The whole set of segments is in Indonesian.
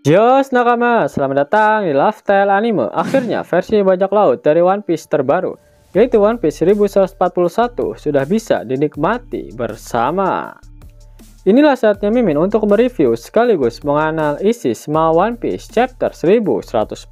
Yos nakama, selamat datang di Lifestyle Anime. Akhirnya versi bajak laut dari One Piece terbaru, yaitu One Piece 1141 sudah bisa dinikmati bersama. Inilah saatnya Mimin untuk mereview sekaligus menganalisis semua One Piece chapter 1141.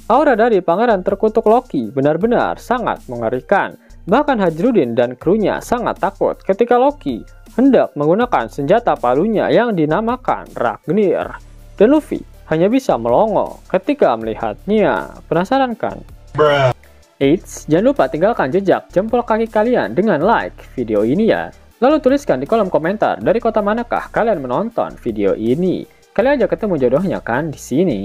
Aura dari pangeran terkutuk Loki benar-benar sangat mengerikan. Bahkan Hajrudin dan krunya sangat takut ketika Loki hendak menggunakan senjata palunya yang dinamakan Ragnir. Dan Luffy hanya bisa melongo ketika melihatnya. Penasaran kan? Eits, jangan lupa tinggalkan jejak jempol kaki kalian dengan like video ini ya. Lalu tuliskan di kolom komentar dari kota manakah kalian menonton video ini. Kalian aja ketemu jodohnya kan di sini.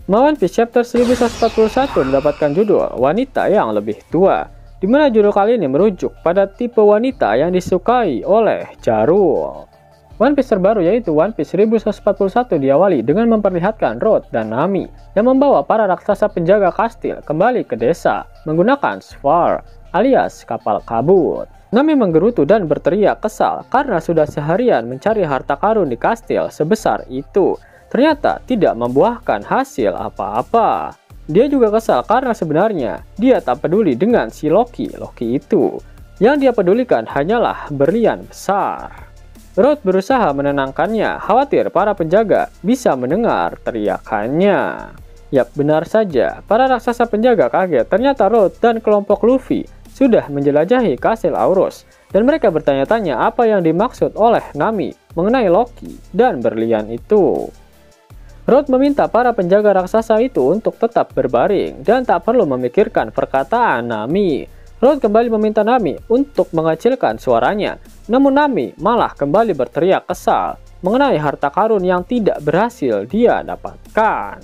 One Piece chapter 1141 mendapatkan judul Wanita yang Lebih Tua, di mana judul kali ini merujuk pada tipe wanita yang disukai oleh Jarul. One Piece terbaru yaitu One Piece 1141 diawali dengan memperlihatkan Road dan Nami yang membawa para raksasa penjaga kastil kembali ke desa menggunakan Svar alias kapal kabut. Nami menggerutu dan berteriak kesal karena sudah seharian mencari harta karun di kastil sebesar itu. Ternyata tidak membuahkan hasil apa-apa. Dia juga kesal karena sebenarnya dia tak peduli dengan si Loki itu. Yang dia pedulikan hanyalah berlian besar. Road berusaha menenangkannya, khawatir para penjaga bisa mendengar teriakannya. Yap, benar saja, para raksasa penjaga kaget ternyata Road dan kelompok Luffy sudah menjelajahi kastil Aurus, dan mereka bertanya-tanya apa yang dimaksud oleh Nami mengenai Loki dan berlian itu. Road meminta para penjaga raksasa itu untuk tetap berbaring dan tak perlu memikirkan perkataan Nami. Road kembali meminta Nami untuk mengecilkan suaranya, namun Nami malah kembali berteriak kesal mengenai harta karun yang tidak berhasil dia dapatkan.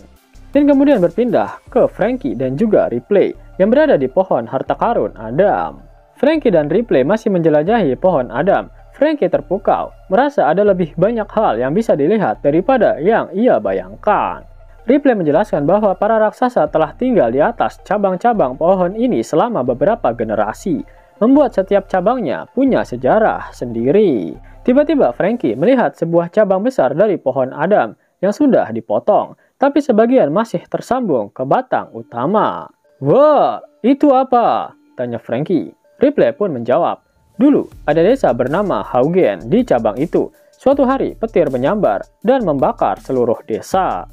Dan kemudian berpindah ke Franky dan juga Ripley yang berada di pohon harta karun Adam. Franky dan Ripley masih menjelajahi pohon Adam. Franky terpukau, merasa ada lebih banyak hal yang bisa dilihat daripada yang ia bayangkan. Ripley menjelaskan bahwa para raksasa telah tinggal di atas cabang-cabang pohon ini selama beberapa generasi, membuat setiap cabangnya punya sejarah sendiri. Tiba-tiba Franky melihat sebuah cabang besar dari pohon Adam yang sudah dipotong, tapi sebagian masih tersambung ke batang utama. "Wah, itu apa?" tanya Franky. Ripley pun menjawab, "Dulu ada desa bernama Haugen di cabang itu. Suatu hari petir menyambar dan membakar seluruh desa.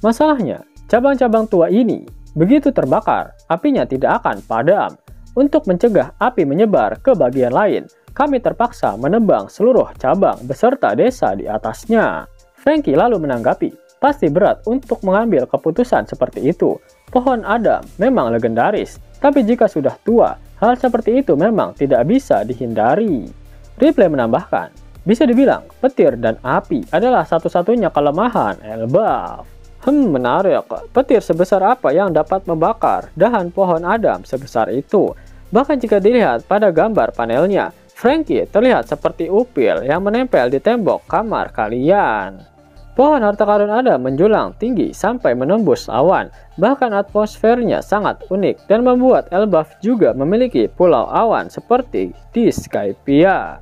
Masalahnya, cabang-cabang tua ini begitu terbakar, apinya tidak akan padam. Untuk mencegah api menyebar ke bagian lain, kami terpaksa menebang seluruh cabang beserta desa di atasnya." Franky lalu menanggapi, "Pasti berat untuk mengambil keputusan seperti itu. Pohon Adam memang legendaris, tapi jika sudah tua, hal seperti itu memang tidak bisa dihindari." Ripley menambahkan, "Bisa dibilang, petir dan api adalah satu-satunya kelemahan Elbaf." Menarik. Petir sebesar apa yang dapat membakar dahan pohon Adam sebesar itu? Bahkan jika dilihat pada gambar panelnya, Franky terlihat seperti upil yang menempel di tembok kamar kalian. Pohon harta karun Adam menjulang tinggi sampai menembus awan, bahkan atmosfernya sangat unik dan membuat Elbaf juga memiliki pulau awan seperti di Skypiea.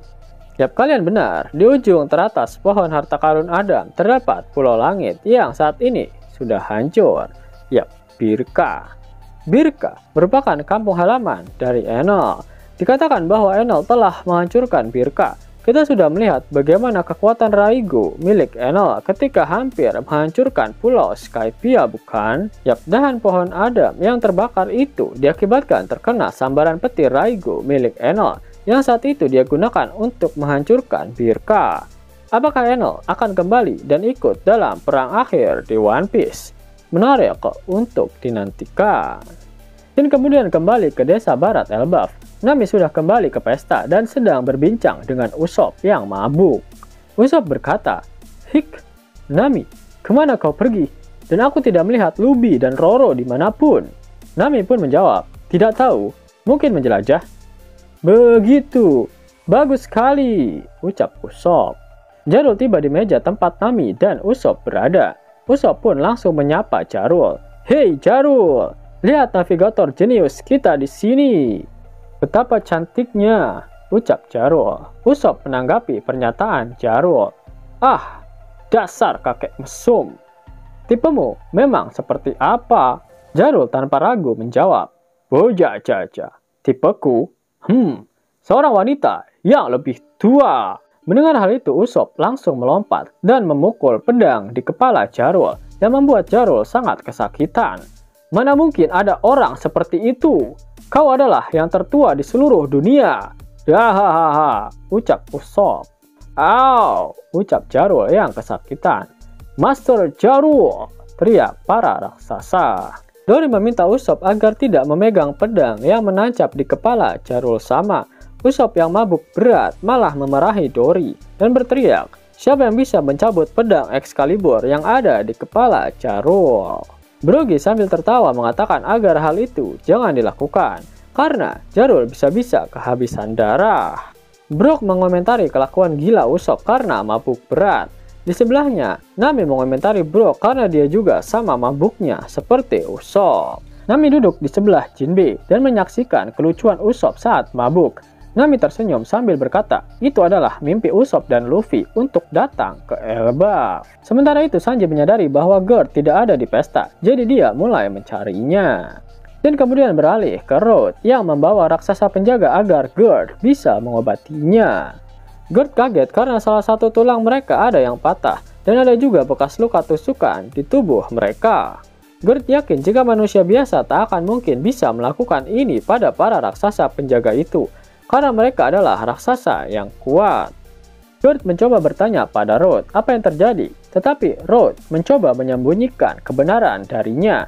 Yap, kalian benar, di ujung teratas pohon harta karun Adam terdapat pulau langit yang saat ini sudah hancur. Yap, Birka. Birka merupakan kampung halaman dari Enel. Dikatakan bahwa Enel telah menghancurkan Birka. Kita sudah melihat bagaimana kekuatan Raigo milik Enel ketika hampir menghancurkan pulau Skypiea, bukan? Yap, dahan pohon Adam yang terbakar itu diakibatkan terkena sambaran petir Raigo milik Enel yang saat itu dia gunakan untuk menghancurkan Birka. Apakah Enel akan kembali dan ikut dalam perang akhir di One Piece? Menarik untuk dinantikan. Dan kemudian kembali ke desa barat Elbaf. Nami sudah kembali ke pesta dan sedang berbincang dengan Usopp yang mabuk. Usopp berkata, "Hik, Nami, kemana kau pergi? Dan aku tidak melihat Luffy dan Roro dimanapun." Nami pun menjawab, "Tidak tahu, mungkin menjelajah." "Begitu, bagus sekali," ucap Usopp. Jarul tiba di meja tempat Nami dan Usopp berada. Usopp pun langsung menyapa Jarul. "Hei Jarul, lihat navigator jenius kita di sini." "Betapa cantiknya," ucap Jarul. Usopp menanggapi pernyataan Jarul. Ah, dasar kakek mesum. Tipemu memang seperti apa? Jarul tanpa ragu menjawab. Bocah caca. Tipeku? Seorang wanita yang lebih tua. Mendengar hal itu, Usop langsung melompat dan memukul pedang di kepala Jarul yang membuat Jarul sangat kesakitan. Mana mungkin ada orang seperti itu? Kau adalah yang tertua di seluruh dunia. Hahaha, ucap Usop. Au, ucap Jarul yang kesakitan. Master Jarul, teriak para raksasa. Dori meminta Usop agar tidak memegang pedang yang menancap di kepala Jarul sama. Usop yang mabuk berat malah memarahi Dori dan berteriak, siapa yang bisa mencabut pedang Excalibur yang ada di kepala Jarul? Brogy sambil tertawa mengatakan agar hal itu jangan dilakukan, karena Jarul bisa-bisa kehabisan darah. Brock mengomentari kelakuan gila Usop karena mabuk berat. Di sebelahnya, Nami mengomentari Brock karena dia juga sama mabuknya seperti Usop. Nami duduk di sebelah Jinbe dan menyaksikan kelucuan Usop saat mabuk. Nami tersenyum sambil berkata, itu adalah mimpi Usop dan Luffy untuk datang ke Elbaf. Sementara itu Sanji menyadari bahwa Gerd tidak ada di pesta, jadi dia mulai mencarinya. Dan kemudian beralih ke Road yang membawa raksasa penjaga agar Gerd bisa mengobatinya. Gerd kaget karena salah satu tulang mereka ada yang patah dan ada juga bekas luka tusukan di tubuh mereka. Gerd yakin jika manusia biasa tak akan mungkin bisa melakukan ini pada para raksasa penjaga itu, karena mereka adalah raksasa yang kuat. Gerd mencoba bertanya pada Road apa yang terjadi, tetapi Road mencoba menyembunyikan kebenaran darinya.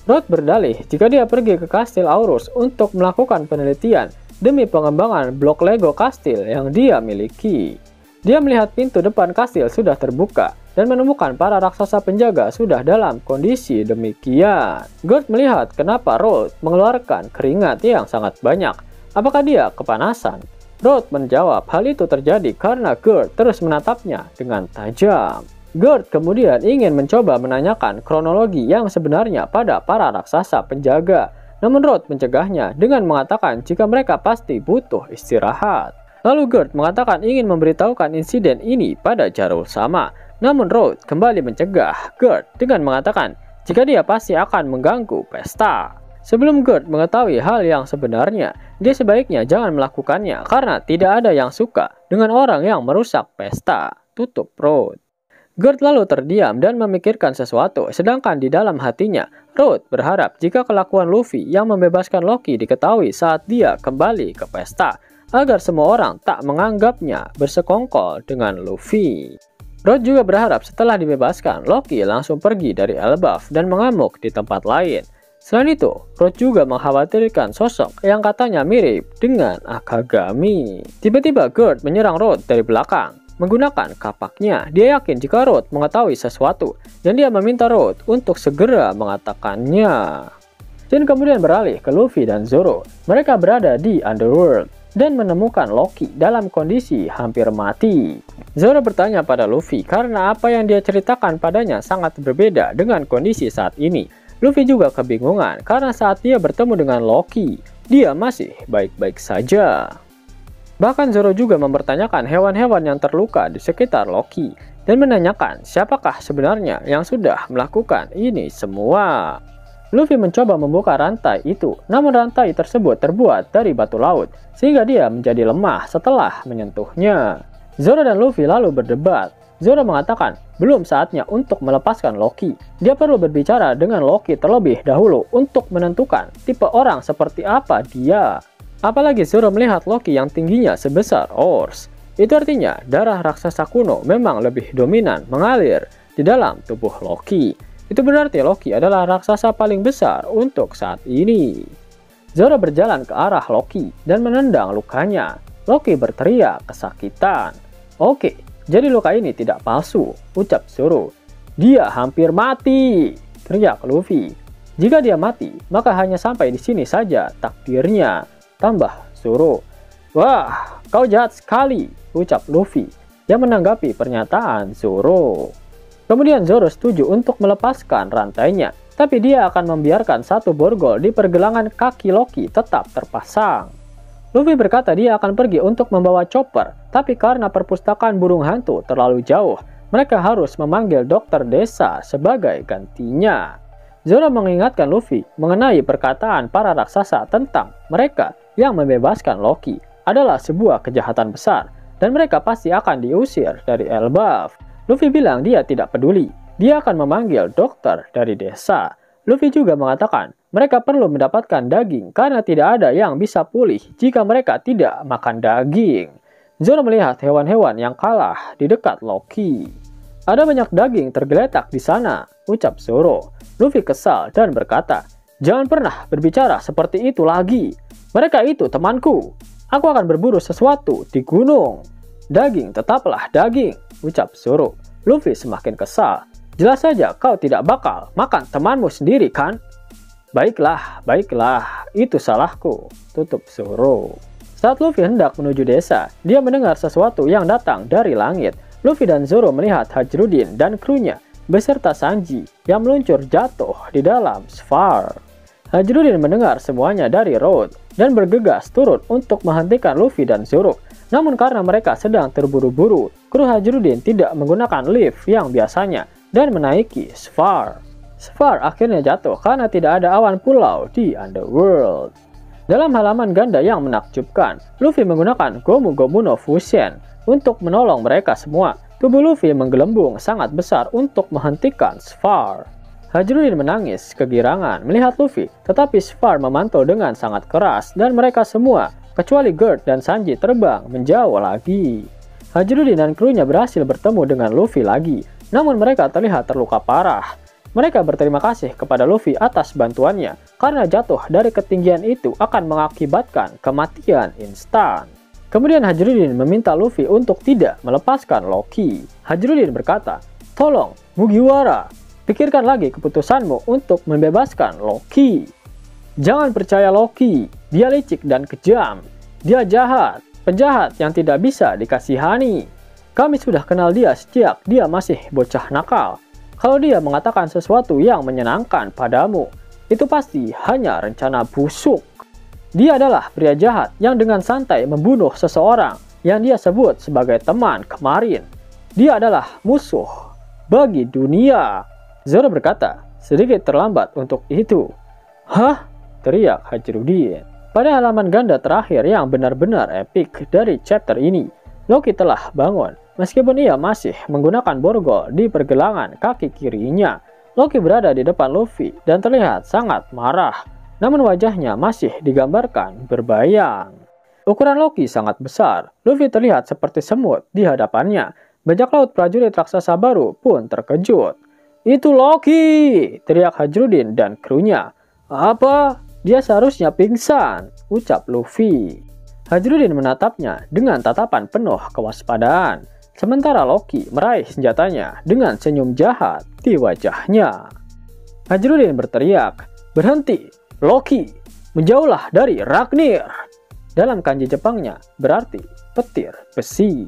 Road berdalih jika dia pergi ke kastil Aurus untuk melakukan penelitian demi pengembangan blok Lego kastil yang dia miliki. Dia melihat pintu depan kastil sudah terbuka dan menemukan para raksasa penjaga sudah dalam kondisi demikian. Gerd melihat kenapa Road mengeluarkan keringat yang sangat banyak. Apakah dia kepanasan? Road menjawab hal itu terjadi karena Gerd terus menatapnya dengan tajam. Gerd kemudian ingin mencoba menanyakan kronologi yang sebenarnya pada para raksasa penjaga. Namun Road mencegahnya dengan mengatakan jika mereka pasti butuh istirahat. Lalu Gerd mengatakan ingin memberitahukan insiden ini pada Jarul sama. Namun Road kembali mencegah Gerd dengan mengatakan jika dia pasti akan mengganggu pesta. Sebelum Gerd mengetahui hal yang sebenarnya, dia sebaiknya jangan melakukannya karena tidak ada yang suka dengan orang yang merusak pesta. Tutup Road. Gerd lalu terdiam dan memikirkan sesuatu, sedangkan di dalam hatinya, Road berharap jika kelakuan Luffy yang membebaskan Loki diketahui saat dia kembali ke pesta, agar semua orang tak menganggapnya bersekongkol dengan Luffy. Road juga berharap setelah dibebaskan, Loki langsung pergi dari Elbaf dan mengamuk di tempat lain. Selain itu, Road juga mengkhawatirkan sosok yang katanya mirip dengan Akagami. Tiba-tiba Gerd menyerang Road dari belakang. Menggunakan kapaknya, dia yakin jika Road mengetahui sesuatu dan dia meminta Road untuk segera mengatakannya. Dan kemudian beralih ke Luffy dan Zoro. Mereka berada di Underworld dan menemukan Loki dalam kondisi hampir mati. Zoro bertanya pada Luffy karena apa yang dia ceritakan padanya sangat berbeda dengan kondisi saat ini. Luffy juga kebingungan karena saat dia bertemu dengan Loki, dia masih baik-baik saja. Bahkan Zoro juga mempertanyakan hewan-hewan yang terluka di sekitar Loki dan menanyakan siapakah sebenarnya yang sudah melakukan ini semua. Luffy mencoba membuka rantai itu, namun rantai tersebut terbuat dari batu laut sehingga dia menjadi lemah setelah menyentuhnya. Zoro dan Luffy lalu berdebat. Zoro mengatakan belum saatnya untuk melepaskan Loki. Dia perlu berbicara dengan Loki terlebih dahulu untuk menentukan tipe orang seperti apa dia. Apalagi Zoro melihat Loki yang tingginya sebesar Ors. Itu artinya darah raksasa kuno memang lebih dominan mengalir di dalam tubuh Loki. Itu berarti Loki adalah raksasa paling besar untuk saat ini. Zoro berjalan ke arah Loki dan menendang lukanya. Loki berteriak kesakitan. Oke, jadi luka ini tidak palsu, ucap Zoro. Dia hampir mati, teriak Luffy. Jika dia mati, maka hanya sampai di sini saja takdirnya, tambah Zoro. Wah, kau jahat sekali, ucap Luffy yang menanggapi pernyataan Zoro. Kemudian Zoro setuju untuk melepaskan rantainya, tapi dia akan membiarkan satu borgol di pergelangan kaki Loki tetap terpasang. Luffy berkata dia akan pergi untuk membawa Chopper, tapi karena perpustakaan burung hantu terlalu jauh, mereka harus memanggil dokter desa sebagai gantinya. Zoro mengingatkan Luffy mengenai perkataan para raksasa tentang mereka yang membebaskan Loki adalah sebuah kejahatan besar, dan mereka pasti akan diusir dari Elbaf. Luffy bilang dia tidak peduli, dia akan memanggil dokter dari desa. Luffy juga mengatakan mereka perlu mendapatkan daging karena tidak ada yang bisa pulih jika mereka tidak makan daging. Zoro melihat hewan-hewan yang kalah di dekat Loki. Ada banyak daging tergeletak di sana, ucap Zoro. Luffy kesal dan berkata, jangan pernah berbicara seperti itu lagi. Mereka itu temanku. Aku akan berburu sesuatu di gunung. Daging tetaplah daging, ucap Zoro. Luffy semakin kesal. Jelas saja kau tidak bakal makan temanmu sendiri kan? Baiklah, itu salahku, tutup Zoro. Saat Luffy hendak menuju desa, dia mendengar sesuatu yang datang dari langit. Luffy dan Zoro melihat Hajrudin dan krunya beserta Sanji yang meluncur jatuh di dalam Sfar. Hajrudin mendengar semuanya dari Road dan bergegas turun untuk menghentikan Luffy dan Zoro. Namun karena mereka sedang terburu-buru, kru Hajrudin tidak menggunakan lift yang biasanya dan menaiki Sfar. Sfar akhirnya jatuh karena tidak ada awan pulau di Underworld. Dalam halaman ganda yang menakjubkan, Luffy menggunakan Gomu Gomu no Fusion untuk menolong mereka semua. Tubuh Luffy menggelembung sangat besar untuk menghentikan Sfar. Hajrudin menangis kegirangan melihat Luffy, tetapi Sfar memantul dengan sangat keras dan mereka semua, kecuali Gerd dan Sanji terbang menjauh lagi. Hajrudin dan krunya berhasil bertemu dengan Luffy lagi, namun mereka terlihat terluka parah. Mereka berterima kasih kepada Luffy atas bantuannya, karena jatuh dari ketinggian itu akan mengakibatkan kematian instan. Kemudian Hajrudin meminta Luffy untuk tidak melepaskan Loki. Hajrudin berkata, tolong Mugiwara, pikirkan lagi keputusanmu untuk membebaskan Loki. Jangan percaya Loki, dia licik dan kejam. Dia jahat, penjahat yang tidak bisa dikasihani. Kami sudah kenal dia sejak dia masih bocah nakal. Kalau dia mengatakan sesuatu yang menyenangkan padamu, itu pasti hanya rencana busuk. Dia adalah pria jahat yang dengan santai membunuh seseorang yang dia sebut sebagai teman kemarin. Dia adalah musuh bagi dunia. Zoro berkata, sedikit terlambat untuk itu. Hah? Teriak Hajrudin. Pada halaman ganda terakhir yang benar-benar epik dari chapter ini, Loki telah bangun. Meskipun ia masih menggunakan borgol di pergelangan kaki kirinya, Loki berada di depan Luffy dan terlihat sangat marah. Namun wajahnya masih digambarkan berbayang. Ukuran Loki sangat besar. Luffy terlihat seperti semut di hadapannya. Bajak laut prajurit raksasa baru pun terkejut. Itu Loki! Teriak Hajrudin dan krunya. Apa? Dia seharusnya pingsan, ucap Luffy. Hajrudin menatapnya dengan tatapan penuh kewaspadaan. Sementara Loki meraih senjatanya dengan senyum jahat di wajahnya. Hajrudin berteriak, berhenti! Loki, menjauhlah dari Ragnir. Dalam kanji Jepangnya berarti petir besi.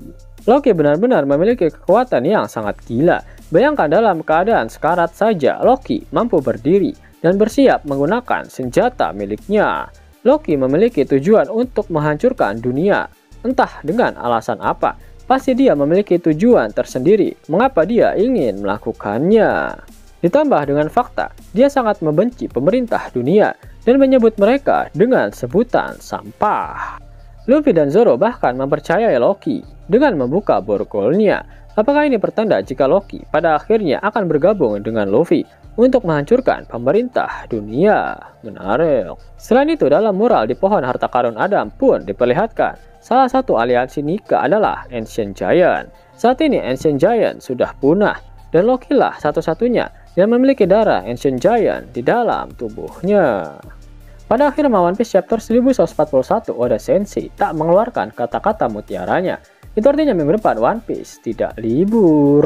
Loki benar-benar memiliki kekuatan yang sangat gila. Bayangkan dalam keadaan sekarat saja Loki mampu berdiri dan bersiap menggunakan senjata miliknya. Loki memiliki tujuan untuk menghancurkan dunia. Entah dengan alasan apa, pasti dia memiliki tujuan tersendiri mengapa dia ingin melakukannya. Ditambah dengan fakta, dia sangat membenci pemerintah dunia dan menyebut mereka dengan sebutan sampah. Luffy dan Zoro bahkan mempercayai Loki dengan membuka borgolnya. Apakah ini pertanda jika Loki pada akhirnya akan bergabung dengan Luffy untuk menghancurkan pemerintah dunia? Menarik. Selain itu, dalam mural di pohon harta karun Adam pun diperlihatkan salah satu aliansi Nika adalah Ancient Giant. Saat ini Ancient Giant sudah punah dan Loki lah satu-satunya yang memiliki darah Ancient Giant di dalam tubuhnya. Pada akhir One Piece chapter 1141, Oda Sensei tak mengeluarkan kata-kata mutiaranya. Itu artinya minggu depan One Piece tidak libur.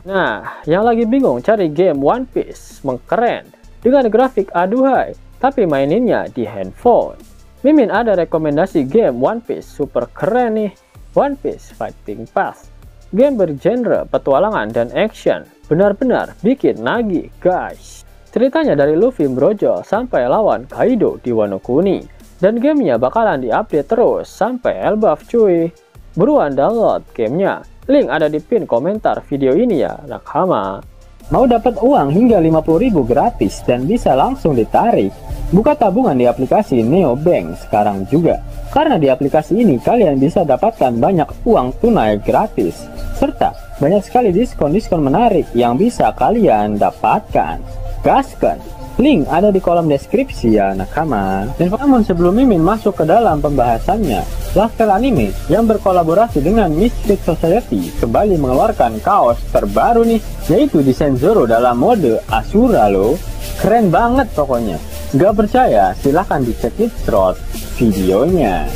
Nah, yang lagi bingung cari game One Piece mengkeren dengan grafik aduhai, tapi maininnya di handphone. Mimin ada rekomendasi game One Piece super keren nih. One Piece Fighting Path. Game bergenre petualangan dan action. Benar-benar bikin nagih guys. Ceritanya dari Luffy brojol sampai lawan Kaido di Wano Kuni. Dan gamenya bakalan diupdate terus sampai Elbaf cuy. Buruan download gamenya. Link ada di pin komentar video ini ya, nakama. Mau dapat uang hingga 50.000 gratis dan bisa langsung ditarik? Buka tabungan di aplikasi Neobank sekarang juga. Karena di aplikasi ini kalian bisa dapatkan banyak uang tunai gratis. Serta banyak sekali diskon-diskon menarik yang bisa kalian dapatkan. Gaskan! Link ada di kolom deskripsi ya nakama. Dan namun sebelum Mimin masuk ke dalam pembahasannya, Lifestyle Anime yang berkolaborasi dengan Mystic Society kembali mengeluarkan kaos terbaru nih, yaitu desain Zoro dalam mode Asura loh. Keren banget pokoknya. Gak percaya? Silahkan dicek short videonya.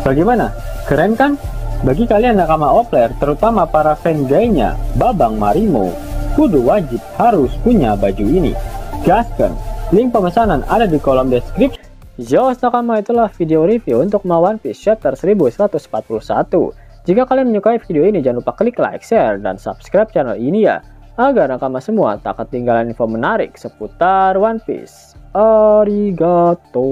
Bagaimana? Keren kan? Bagi kalian nakama Opler, terutama para fan gaynya Babang Marimo, kudu wajib harus punya baju ini. Gaskan! Link pemesanan ada di kolom deskripsi. Yo nakama, itulah video review untuk One Piece chapter 1141. Jika kalian menyukai video ini, jangan lupa klik like, share, dan subscribe channel ini ya, agar nakama semua tak ketinggalan info menarik seputar One Piece. Arigato.